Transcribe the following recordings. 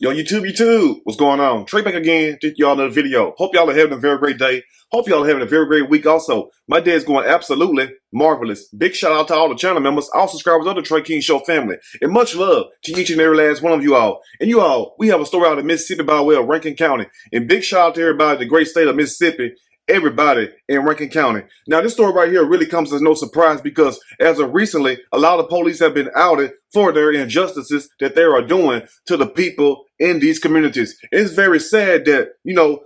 Yo, YouTube, what's going on? Trey back again, did y'all another video. Hope y'all are having a very great day. Hope y'all are having a very great week also. My day is going absolutely marvelous. Big shout out to all the channel members, all subscribers of the Trey King Show family. And much love to each and every last one of you all. And you all, we have a story out of Mississippi by way of Rankin County. And big shout out to everybody in the great state of Mississippi. Everybody in Rankin County. Now, this story right here really comes as no surprise because as of recently, a lot of police have been outed for their injustices that they are doing to the people in these communities. It's very sad that,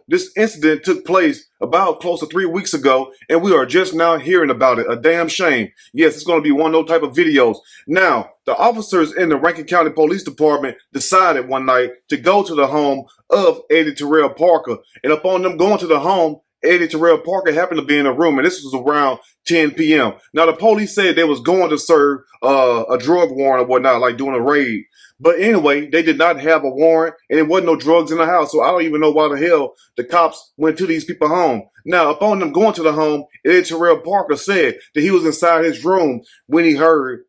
this incident took place about close to 3 weeks ago, and we are just now hearing about it. A damn shame. Yes, it's going to be one of those type of videos. Now, the officers in the Rankin County Police Department decided one night to go to the home of Eddie Terrell Parker, and upon them going to the home, Eddie Terrell Parker happened to be in a room, and this was around 10 p.m. Now, the police said they was going to serve a drug warrant or whatnot, like doing a raid. But anyway, they did not have a warrant, and there wasn't no drugs in the house, so I don't even know why the hell the cops went to these people's home. Now, upon them going to the home, Eddie Terrell Parker said that he was inside his room when he heard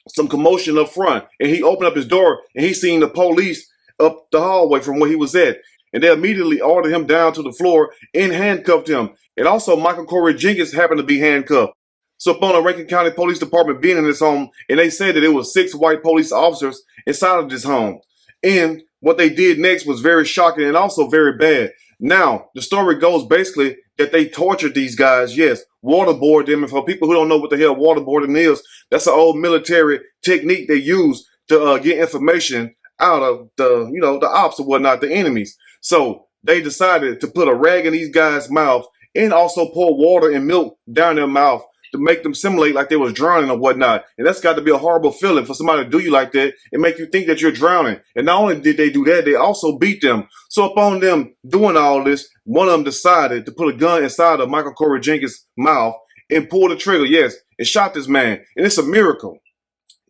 some commotion up front, and he opened up his door, and he seen the police up the hallway from where he was at. And they immediately ordered him down to the floor and handcuffed him. And also, Michael Corey Jenkins happened to be handcuffed. So upon the Rankin County Police Department being in this home, and they said that it was 6 white police officers inside of this home. And what they did next was very shocking and also very bad. Now, the story goes basically that they tortured these guys, yes, waterboard them. And for people who don't know what the hell waterboarding is, that's an old military technique they use to get information out of the ops or whatnot, the enemies. So they decided to put a rag in these guys' mouth and also pour water and milk down their mouth to make them simulate like they was drowning or whatnot. And that's got to be a horrible feeling for somebody to do you like that and make you think that you're drowning. And not only did they do that, they also beat them. So upon them doing all this, one of them decided to put a gun inside of Michael Corey Jenkins' mouth and pull the trigger, yes, and shot this man. And it's a miracle.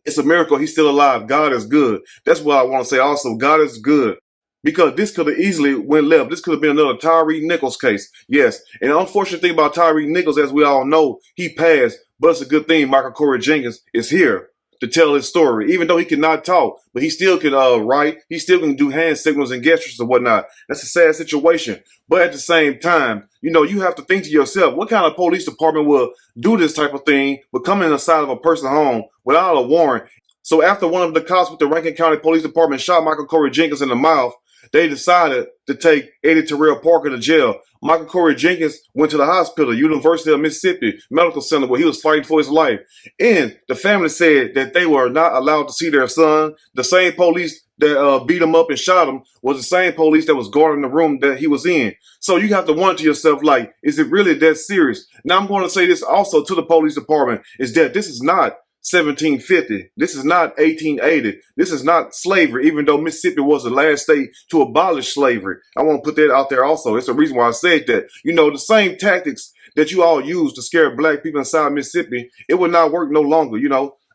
It's a miracle he's still alive. God is good. That's what I want to say also. God is good. Because this could have easily went left. This could have been another Tyree Nichols case. Yes. And the unfortunate thing about Tyree Nichols, as we all know, he passed. But it's a good thing Michael Corey Jenkins is here to tell his story. Even though he cannot talk, but he still can write. He still can do hand signals and gestures and whatnot. That's a sad situation. But at the same time, you have to think to yourself, what kind of police department will do this type of thing, but come inside of a person's home without a warrant? So after one of the cops with the Rankin County Police Department shot Michael Corey Jenkins in the mouth, they decided to take Eddie Terrell Parker to jail. Michael Corey Jenkins went to the hospital, University of Mississippi Medical Center, where he was fighting for his life. And the family said that they were not allowed to see their son. The same police that beat him up and shot him was the same police that was guarding the room that he was in. So you have to wonder to yourself, like, is it really that serious? Now, I'm going to say this also to the police department, is that this is not 1750. This is not 1880. This is not slavery, even though Mississippi was the last state to abolish slavery. I want to put that out there also. It's a reason why I said that. The same tactics that you all use to scare black people inside Mississippi, it would not work no longer.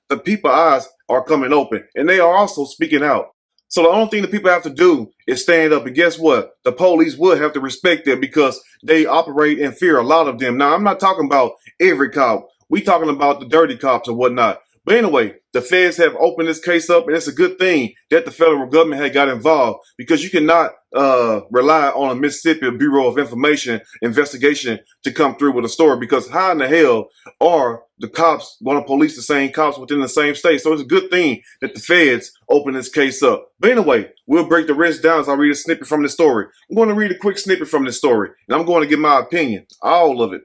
The people's eyes are coming open, and they are also speaking out. So the only thing the people have to do is stand up. And guess what? The police would have to respect them because they operate in fear, a lot of them. Now, I'm not talking about every cop. We talking about the dirty cops or whatnot. But anyway, the feds have opened this case up, and it's a good thing that the federal government had got involved because you cannot rely on a Mississippi Bureau of Information investigation to come through with a story, because how in the hell are the cops going to police the same cops within the same state? So it's a good thing that the feds opened this case up. But anyway, we'll break the rest down as I read a snippet from the story. I'm going to read a quick snippet from this story, and I'm going to give my opinion, all of it.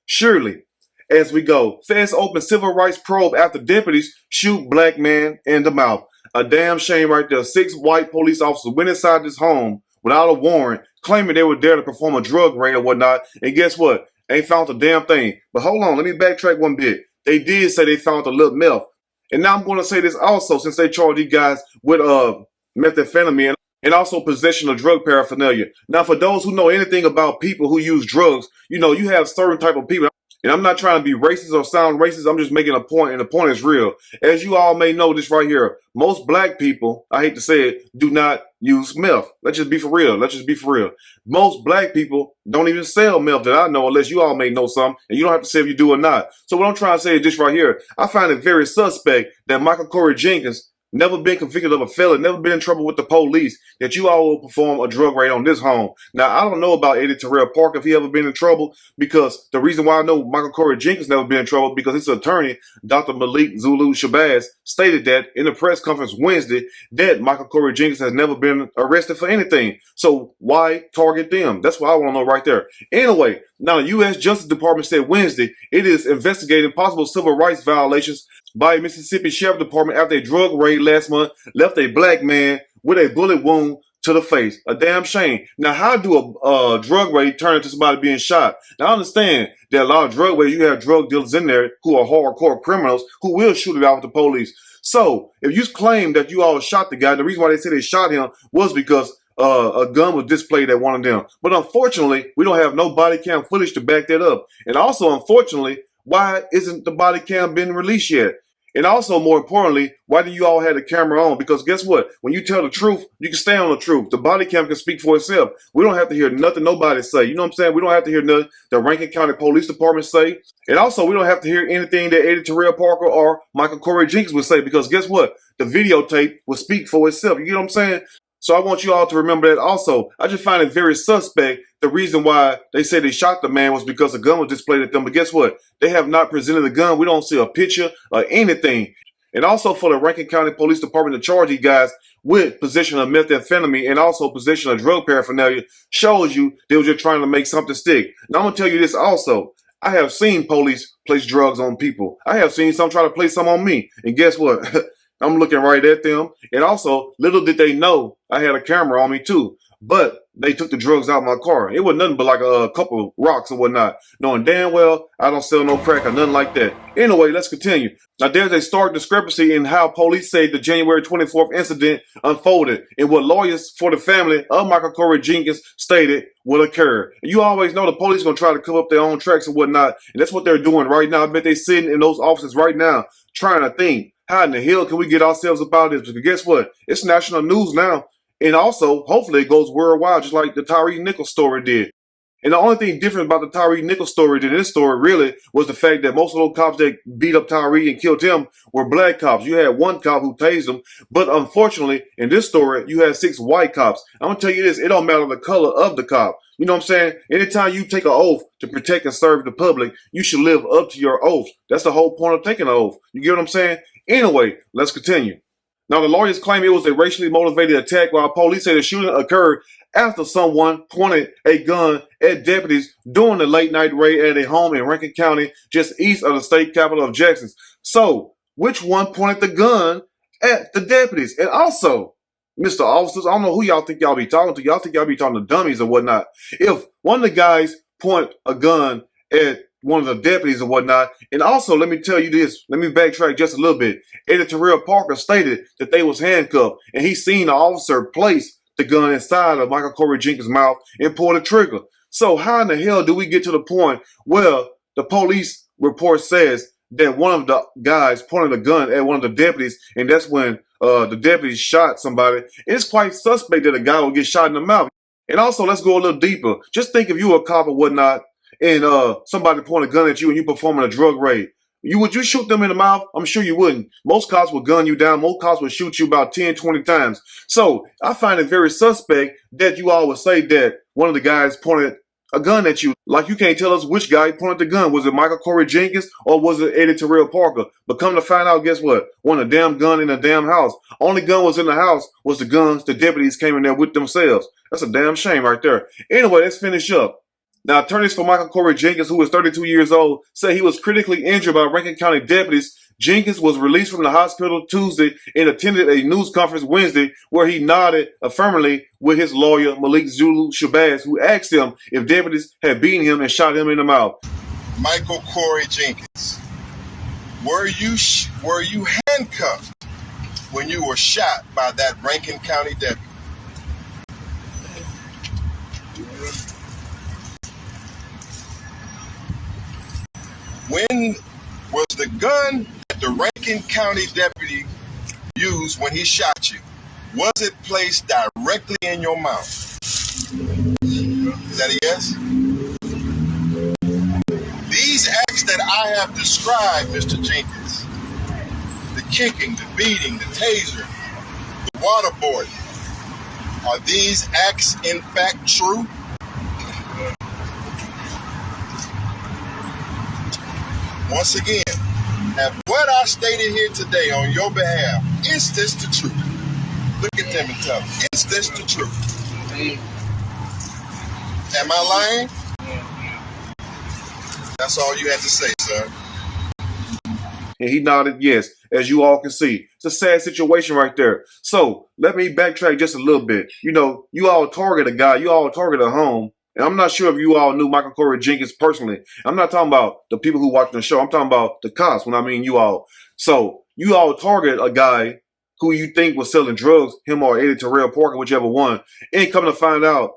Surely. As we go, feds open civil rights probe after deputies shoot black man in the mouth. A damn shame right there. 6 white police officers went inside this home without a warrant, claiming they were there to perform a drug raid or whatnot. And guess what? Ain't found a damn thing. But hold on, let me backtrack one bit. They did say they found a little meth. And now I'm going to say this also, since they charged these guys with methamphetamine and also possession of drug paraphernalia. Now, for those who know anything about people who use drugs, you have certain type of people. And I'm not trying to be racist or sound racist. I'm just making a point, and the point is real. As you all may know this right here, most black people, I hate to say it, do not use meth. Let's just be for real. Most black people don't even sell meth that I know, unless you all may know some, and you don't have to say if you do or not. So what I'm trying to say is this right here. I find it very suspect that Michael Corey Jenkins never been convicted of a felony, never been in trouble with the police, that you all will perform a drug raid on this home. Now, I don't know about Eddie Terrell Parker if he ever been in trouble, because the reason why I know Michael Corey Jenkins never been in trouble, because his attorney, Dr. Malik Zulu Shabazz, stated that in the press conference Wednesday that Michael Corey Jenkins has never been arrested for anything. So why target them? That's what I want to know right there. Anyway, now the U.S. Justice Department said Wednesday it is investigating possible civil rights violations by Mississippi Sheriff Department after a drug raid last month left a black man with a bullet wound to the face. A damn shame. Now, how do a drug raid turn into somebody being shot? Now, I understand that a lot of drug raids, you have drug dealers in there who are hardcore criminals who will shoot it out with the police. So, if you claim that you all shot the guy, the reason why they said they shot him was because a gun was displayed at one of them. But unfortunately, we don't have no body cam footage to back that up. And also, unfortunately, why isn't the body cam been released yet? And also, more importantly, why do you all have the camera on? Because guess what? When you tell the truth, you can stand on the truth. The body cam can speak for itself. We don't have to hear nothing nobody say. You know what I'm saying? We don't have to hear nothing the Rankin County Police Department say. And also, we don't have to hear anything that Eddie Terrell Parker or Michael Corey Jenkins would say. Because guess what? The videotape will speak for itself. You know what I'm saying? So I want you all to remember that also. I just find it very suspect. The reason why they say they shot the man was because the gun was displayed at them. But guess what? They have not presented the gun. We don't see a picture or anything. And also for the Rankin County Police Department to charge these guys with possession of methamphetamine and also possession of drug paraphernalia shows you they were just trying to make something stick. Now I'm going to tell you this also. I have seen police place drugs on people. I have seen some try to place some on me. And guess what? I'm looking right at them. And also, little did they know I had a camera on me too. But they took the drugs out of my car. It was nothing but like a couple of rocks and whatnot. Knowing damn well I don't sell no crack or nothing like that. Anyway, let's continue. Now, there's a stark discrepancy in how police say the January 24th incident unfolded and what lawyers for the family of Michael Corey Jenkins stated will occur. And you always know the police going to try to cover up their own tracks and whatnot. And that's what they're doing right now. I bet they're sitting in those offices right now trying to think, how in the hell can we get ourselves about this? Because guess what? It's national news now. And also, hopefully, it goes worldwide, just like the Tyree Nichols story did. And the only thing different about the Tyree Nichols story than this story really was the fact that most of those cops that beat up Tyree and killed him were black cops. You had one cop who tased him, but unfortunately, in this story, you had 6 white cops. I'm going to tell you this, it don't matter the color of the cop. You know what I'm saying? Anytime you take an oath to protect and serve the public, you should live up to your oath. That's the whole point of taking an oath. You get what I'm saying? Anyway, let's continue. Now, the lawyers claim it was a racially motivated attack, while police say the shooting occurred after someone pointed a gun at deputies during the late-night raid at a home in Rankin County, just east of the state capital of Jackson. So, which one pointed the gun at the deputies? And also, Mr. Officers, I don't know who y'all think y'all be talking to. Y'all think y'all be talking to dummies or whatnot. If one of the guys point a gun at one of the deputies and whatnot. And also, let me tell you this. Let me backtrack just a little bit. Eddie Terrell Parker stated that they was handcuffed, and he seen the officer place the gun inside of Michael Corey Jenkins' mouth and pull the trigger. So how in the hell do we get to the point where the police report says that one of the guys pointed a gun at one of the deputies, and that's when the deputies shot somebody? It's quite suspect that a guy will get shot in the mouth. And also, let's go a little deeper. Just think if you were a cop or whatnot, and somebody point a gun at you and you performing a drug raid. Would you shoot them in the mouth? I'm sure you wouldn't. Most cops would gun you down. Most cops would shoot you about 10, 20 times. So I find it very suspect that you all would say that one of the guys pointed a gun at you. Like you can't tell us which guy pointed the gun. Was it Michael Corey Jenkins or was it Eddie Terrell Parker? But come to find out, guess what? One a damn gun in a damn house. Only gun was in the house was the guns the deputies came in there with themselves. That's a damn shame right there. Anyway, let's finish up. Now, attorneys for Michael Corey Jenkins, who is 32 years old, say he was critically injured by Rankin County deputies. Jenkins was released from the hospital Tuesday and attended a news conference Wednesday where he nodded affirmatively with his lawyer, Malik Zulu Shabazz, who asked him if deputies had beaten him and shot him in the mouth. Michael Corey Jenkins, were you handcuffed when you were shot by that Rankin County deputy? When was the gun that the Rankin County deputy used when he shot you, was it placed directly in your mouth? Is that a yes? These acts that I have described, Mr. Jenkins, the kicking, the beating, the taser, the waterboarding. Are these acts in fact true? Once again, have what I stated here today on your behalf, is this the truth? Look at them and tell me, is this the truth? Am I lying? That's all you had to say, sir. And he nodded yes, as you all can see. It's a sad situation right there. So let me backtrack just a little bit. You know, you all target a guy, you all target a home. And I'm not sure if you all knew Michael Corey Jenkins personally. I'm not talking about the people who watch the show. I'm talking about the cops when I mean you all. So you all target a guy who you think was selling drugs, him or Eddie Terrell Parker, whichever one. And come to find out,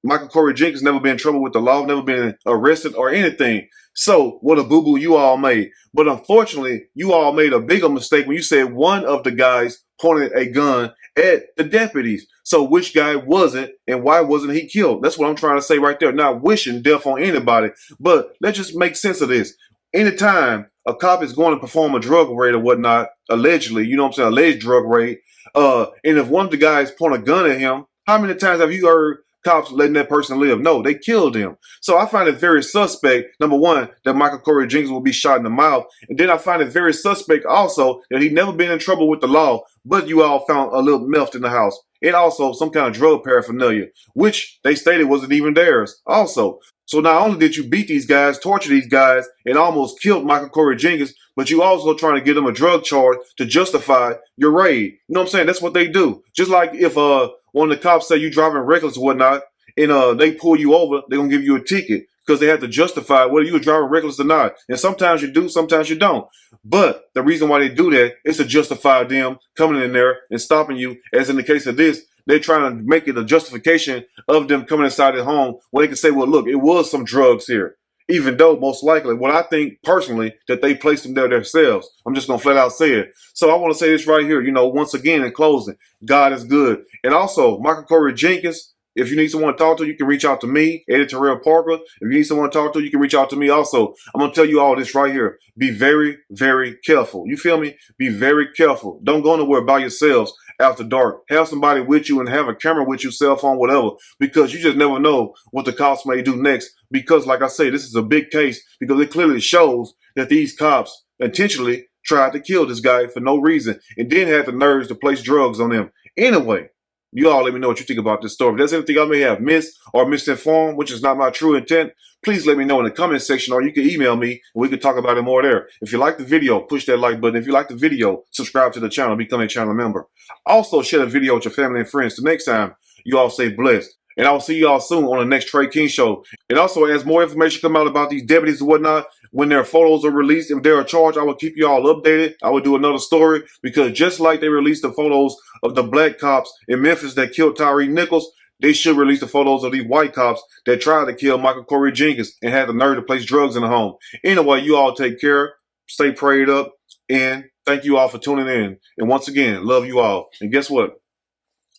Michael Corey Jenkins never been in trouble with the law, never been arrested or anything. So what a boo-boo you all made. But unfortunately, you all made a bigger mistake when you said one of the guys pointed a gun at the deputies. So which guy was it and why wasn't he killed? That's what I'm trying to say right there. Not wishing death on anybody, but let's just make sense of this. Anytime a cop is going to perform a drug raid or whatnot, allegedly, you know what I'm saying, alleged drug raid, and if one of the guys point a gun at him, how many times have you heard cops letting that person live? No, they killed him. So I find it very suspect, number one, that Michael Corey Jenkins will be shot in the mouth. And then I find it very suspect also that he'd never been in trouble with the law, but you all found a little meth in the house. And also some kind of drug paraphernalia, which they stated wasn't even theirs also. So not only did you beat these guys, torture these guys, and almost killed Michael Corey Jenkins, but you also trying to get them a drug charge to justify your raid. You know what I'm saying? That's what they do. Just like if one of the cops say you driving reckless or whatnot, and they pull you over, they're going to give you a ticket because they have to justify whether you were driving reckless or not. And sometimes you do, sometimes you don't. But the reason why they do that is to justify them coming in there and stopping you, as in the case of this. They're trying to make it a justification of them coming inside their home where they can say, well, look, it was some drugs here. Even though most likely, what I think personally, that they placed them there themselves. I'm just going to flat out say it. So I want to say this right here, you know, once again in closing, God is good. And also, Michael Corey Jenkins, if you need someone to talk to, you can reach out to me, Eddie Terrell Parker. If you need someone to talk to, you can reach out to me also. I'm going to tell you all this right here. Be very, very careful. You feel me? Be very careful. Don't go nowhere by yourselves after dark. Have somebody with you and have a camera with you, cell phone, whatever, because you just never know what the cops may do next. Because like I say, this is a big case because it clearly shows that these cops intentionally tried to kill this guy for no reason and then had the nerves to place drugs on him. Anyway, you all let me know what you think about this story. If there's anything I may have missed or misinformed, which is not my true intent, please let me know in the comment section, or you can email me and we can talk about it more there. If you like the video, push that like button. If you like the video, subscribe to the channel, become a channel member. Also, share the video with your family and friends. Till next time, you all stay blessed. And I will see you all soon on the next Trey King Show. And also, as more information come out about these deputies and whatnot, when their photos are released, if they're charged, I will keep you all updated. I will do another story because just like they released the photos of the black cops in Memphis that killed Tyree Nichols, they should release the photos of these white cops that tried to kill Michael Corey Jenkins and had the nerve to place drugs in the home. Anyway, you all take care, stay prayed up, and thank you all for tuning in. And once again, love you all. And guess what?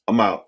I'm out.